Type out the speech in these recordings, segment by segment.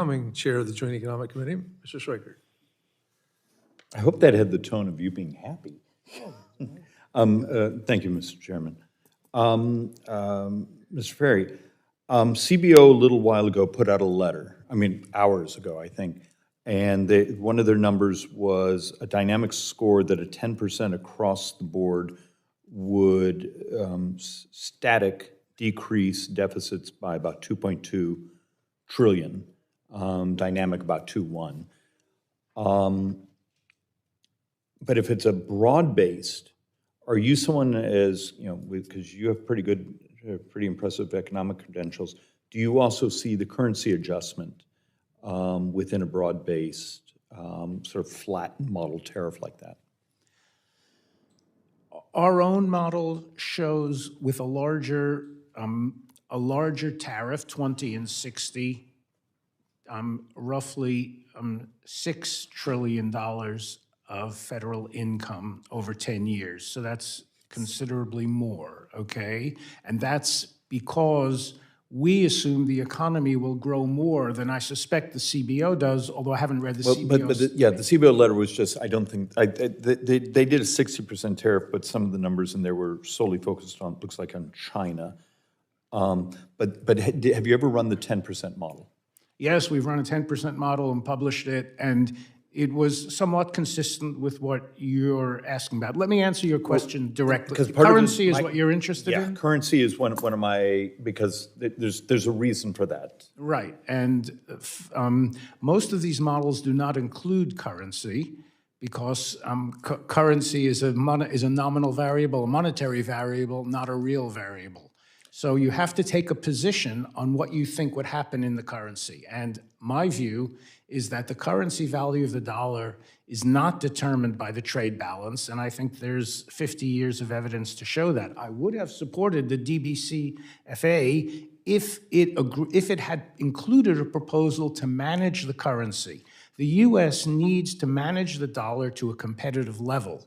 Coming Chair of the Joint Economic Committee, Mr. Schweikert. I hope that had the tone of you being happy. Thank you, Mr. Chairman. Mr. Ferry, CBO a little while ago put out a letter, hours ago, I think, and one of their numbers was a dynamic score that a 10% across the board would static decrease deficits by about 2.2 trillion, dynamic about 2.1. But if it's a broad-based, are you someone as, because you have pretty impressive economic credentials, do you also see the currency adjustment within a broad-based, sort of flat model tariff like that? Our own model shows with a larger tariff, 20 and 60, roughly $6 trillion of federal income over 10 years. So that's considerably more, okay? And that's because we assume the economy will grow more than I suspect the CBO does, although I haven't read the CBO's. The CBO letter was just, I don't think, they did a 60% tariff, but some of the numbers in there were solely focused on, looks like on China. But have you ever run the 10% model? Yes, we've run a 10% model and published it, and it was somewhat consistent with what you're asking about. Let me answer your question directly. Because currency is what you're interested in? Yeah, currency is one of my, because there's a reason for that. Right, and most of these models do not include currency because currency is a nominal variable, a monetary variable, not a real variable. So you have to take a position on what you think would happen in the currency. And my view is that the currency value of the dollar is not determined by the trade balance, and I think there's 50 years of evidence to show that. I would have supported the DBCFA if it had included a proposal to manage the currency. The U.S. needs to manage the dollar to a competitive level.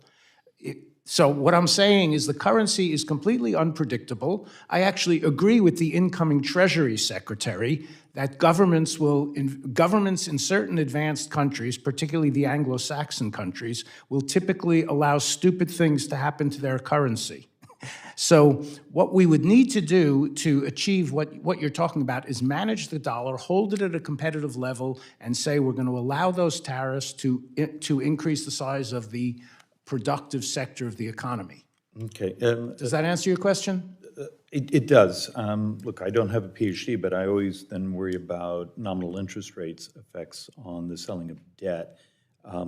So what I'm saying is the currency is completely unpredictable. I actually agree with the incoming Treasury Secretary that governments in certain advanced countries, particularly the Anglo-Saxon countries, will typically allow stupid things to happen to their currency. So what we would need to do to achieve what you're talking about is manage the dollar, hold it at a competitive level, and say we're going to allow those tariffs to increase the size of the productive sector of the economy. Okay. Does that answer your question? It does. Look, I don't have a PhD, but I always then worry about nominal interest rates effects on the selling of debt. A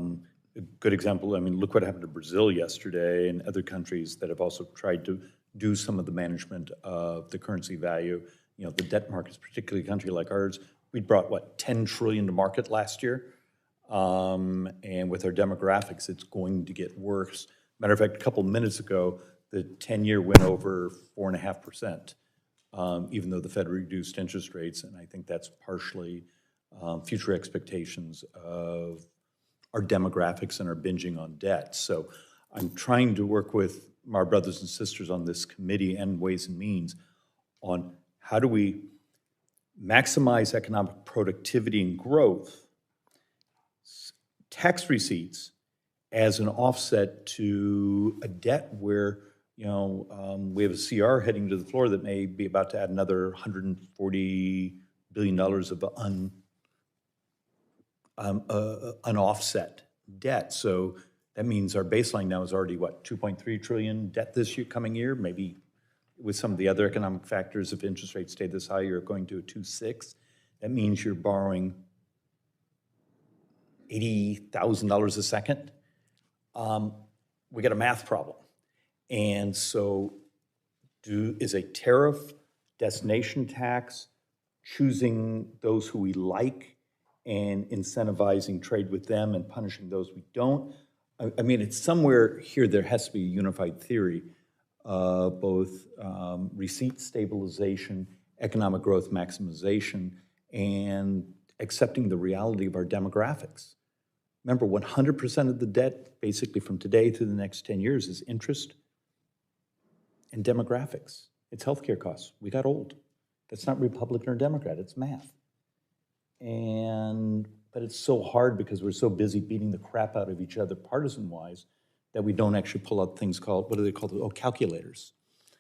good example, look what happened to Brazil yesterday and other countries that have also tried to do some of the management of the currency value. The debt markets, particularly a country like ours, we brought, what, 10 trillion to market last year? And with our demographics, it's going to get worse. Matter of fact, a couple minutes ago, the 10-year went over 4.5%, even though the Fed reduced interest rates, and I think that's partially future expectations of our demographics and our binging on debt. So I'm trying to work with my brothers and sisters on this committee and Ways and Means on how do we maximize economic productivity and growth, tax receipts as an offset to a debt where, we have a CR heading to the floor that may be about to add another $140 billion of unoffset debt. So that means our baseline now is already, what, 2.3 trillion debt this year, coming year? Maybe with some of the other economic factors, if interest rates stay this high, you're going to a 2.6. That means you're borrowing $80,000 a second. We got a math problem. And so is a tariff, destination tax, choosing those who we like and incentivizing trade with them and punishing those we don't? It's somewhere here there has to be a unified theory of both receipt stabilization, economic growth maximization, and accepting the reality of our demographics. Remember, 100% of the debt, basically from today through the next 10 years, is interest and demographics. It's healthcare costs. We got old. That's not Republican or Democrat, it's math. but it's so hard because we're so busy beating the crap out of each other partisan-wise that we don't actually pull out things called, what are they called? Oh, calculators.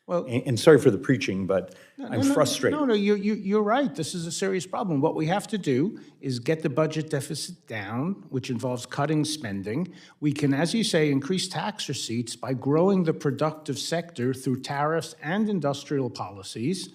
Well, And sorry for the preaching, but I'm frustrated. No, you're right. This is a serious problem. What we have to do is get the budget deficit down, which involves cutting spending. We can, as you say, increase tax receipts by growing the productive sector through tariffs and industrial policies.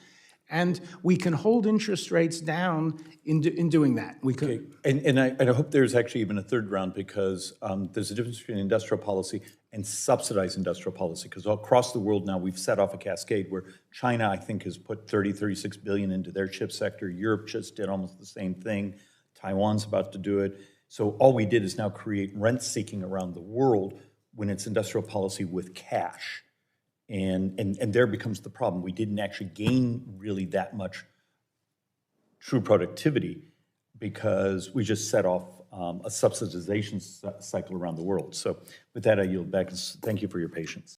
And we can hold interest rates down in doing that. We can. Okay. And I hope there's actually even a third round because there's a difference between industrial policy and subsidized industrial policy, because across the world now we've set off a cascade where China, I think, has put 36 billion into their chip sector. Europe just did almost the same thing. Taiwan's about to do it. So all we did is now create rent-seeking around the world when it's industrial policy with cash. And there becomes the problem. We didn't actually gain really that much true productivity because we just set off a subsidization cycle around the world. So with that, I yield back. Thank you for your patience.